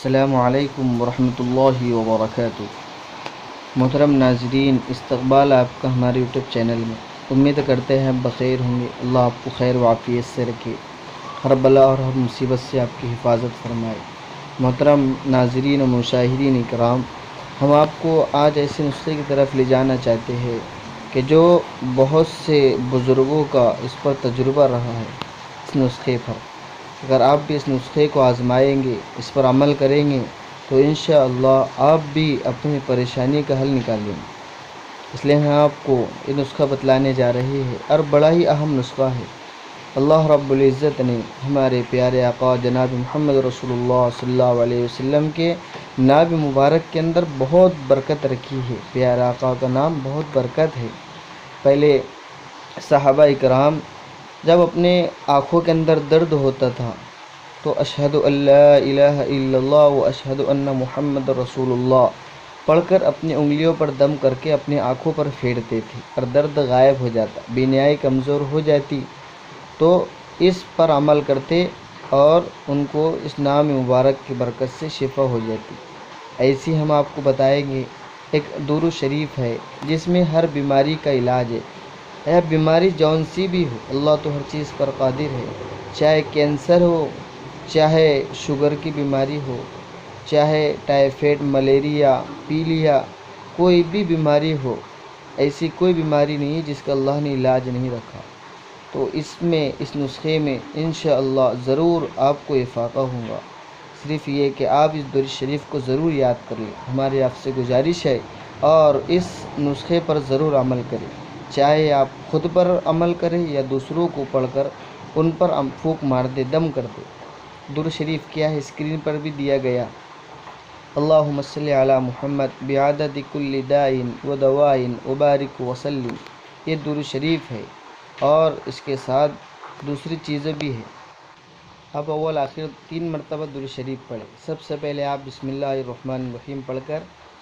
السلام علیکم ورحمۃ اللہ وبرکاتہ۔ محترم ناظرین، استقبال آپ کا ہمارے یوٹیوب چینل میں۔ امید کرتے ہیں بخیر ہوں گے۔ اللہ آپ کو خیر و عافیت سے رکھے، ہر بلا اور ہر مصیبت سے آپ کی حفاظت فرمائے۔ محترم ناظرین و مشاہدین اکرام، ہم آپ کو آج ایسے نسخے کی طرف لے جانا چاہتے ہیں کہ جو بہت سے بزرگوں کا اس پر تجربہ رہا ہے۔ اس نسخے پر اگر آپ بھی اس نسخے کو آزمائیں گے، اس پر عمل کریں گے تو انشاءاللہ آپ بھی اپنی پریشانی کا حل نکالیں گے۔ اس لیے ہم آپ کو یہ نسخہ بتلانے جا رہے ہیں اور بڑا ہی اہم نسخہ ہے۔ اللہ رب العزت نے ہمارے پیارے آقا جناب محمد رسول اللہ صلی اللہ علیہ وسلم کے نام مبارک کے اندر بہت برکت رکھی ہے۔ پیارے آقا کا نام بہت برکت ہے۔ پہلے صحابہ اکرام جب اپنے آنکھوں کے اندر درد ہوتا تھا تو اشہد ان لا الہ الا اللہ و اشہد ان محمد رسول اللہ پڑھ کر اپنی انگلیوں پر دم کر کے اپنی آنکھوں پر پھیرتے تھے اور درد غائب ہو جاتا، بینائی کمزور ہو جاتی تو اس پر عمل کرتے اور ان کو اس نام مبارک کی برکت سے شفا ہو جاتی۔ ایسی ہم آپ کو بتائیں گے ایک درود شریف ہے جس میں ہر بیماری کا علاج ہے۔ یہ بیماری جون سی بھی ہو، اللہ تو ہر چیز پر قادر ہے۔ چاہے کینسر ہو، چاہے شوگر کی بیماری ہو، چاہے ٹائیفائڈ، ملیریا، پیلیا، کوئی بھی بیماری ہو، ایسی کوئی بیماری نہیں ہے جس کا اللہ نے علاج نہیں رکھا۔ تو اس نسخے میں انشاءاللہ ضرور آپ کو افاقہ ہوگا۔ صرف یہ کہ آپ اس درود شریف کو ضرور یاد کر لیں، ہماری آپ سے گزارش ہے، اور اس نسخے پر ضرور عمل کریں۔ چاہے آپ خود پر عمل کریں یا دوسروں کو پڑھ کر ان پر پھونک مار دے، دم کر دے۔ درود شریف کیا ہے اسکرین پر بھی دیا گیا۔ اللہم صلی علی محمد بعدد کل داء و دواء وبارک وسلم، یہ درود شریف ہے، اور اس کے ساتھ دوسری چیزیں بھی ہیں۔ اب اول آخر 3 مرتبہ درود شریف پڑھیں۔ سب سے پہلے آپ بسم اللہ الرحمن الرحیم پڑھ کر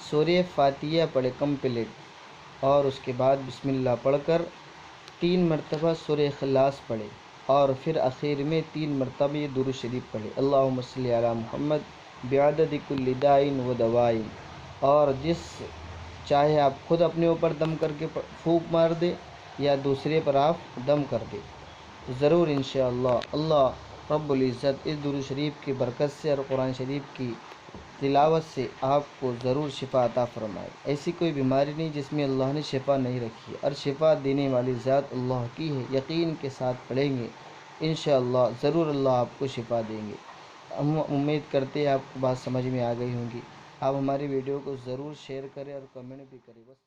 سورہ فاتحہ پڑھیں کمپلیٹ، اور اس کے بعد بسم اللہ پڑھ کر 3 مرتبہ سورہ اخلاص پڑھیں، اور پھر آخر میں 3 مرتبہ یہ درود شریف پڑھیں۔ اللہم صلی علی محمد بعدد کل داء و دواء، اور چاہے آپ خود اپنے اوپر دم کر کے پھونک مار دے یا دوسرے پر آپ دم کر دے، ضرور انشاءاللہ اللہ رب العزت اس درود شریف کی برکت سے اور قرآن شریف کی تلاوت سے آپ کو ضرور شفا عطا فرمائے۔ ایسی کوئی بیماری نہیں جس میں اللہ نے شفا نہیں رکھی ہے، اور شفا دینے والی ذات اللہ کی ہے۔ یقین کے ساتھ پڑھیں گے انشاءاللہ ضرور اللہ آپ کو شفا دیں گے۔ ہم امید کرتے ہیں آپ کو بات سمجھ میں آ گئی ہوں گی۔ آپ ہماری ویڈیو کو ضرور شیئر کریں اور کمنٹ بھی کریں۔ بس